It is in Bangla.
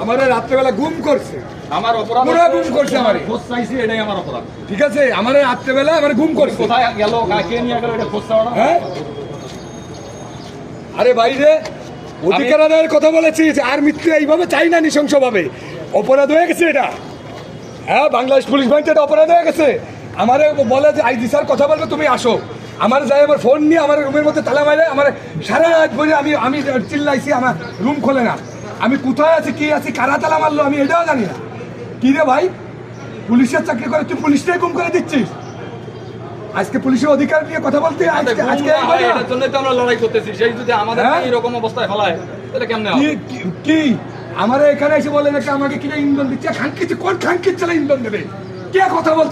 আমার রাত্রেবেলা গুম করছে, আমার অপরাধ গুম করছে, আমার খোঁজ চাইছি, এটাই আমার অপরাধ। ঠিক আছে, আমার রাত্রেবেলা আমার গুম করছে, কোথায় গেল, কে নিয়ে গেল, এটা খোঁজ চাওয়া। হ্যাঁ, আরে বাইরে অধিকার আদায়ের কথা বলেছিস, আর মৃত্যু এইভাবে চাই না, নৃশংসভাবে অপরাধ হয়ে গেছে এটা। হ্যাঁ, বাংলাদেশ পুলিশ বাহিনীতে এটা অপরাধ হয়ে গেছে। আমারে বলে যে আইজি স্যার কথা বলবে, তুমি আসো। আমার যাই আমার ফোন নিয়ে আমার রুমের মধ্যে তালা মারে, আমার সারা রাত বলে আমি চিল্লাইছি, আমার রুম খোলে না। আমি কোথায় আছি, কি আছি, কারা তালা মারলো আমি এটাও জানি না। কি রে ভাই, পুলিশের চাকরি করে তুই পুলিশটাই গুম করে দিচ্ছিস। আজকে পুলিশের অধিকার নিয়ে কথা বলতে এটার জন্য তো আমরা লড়াই করতেছি। সেই যদি আমাদের এরকম অবস্থায় ফেলায় তাহলে কেমনে হবে? কি আমার এখানে এসে বলেন একটা আমাকে কিনে ইন্ধন দিচ্ছে, খানকিচ্ছে, কোন খানকির ছেলে ইন্ধন দেবে? কে কথা বলছে?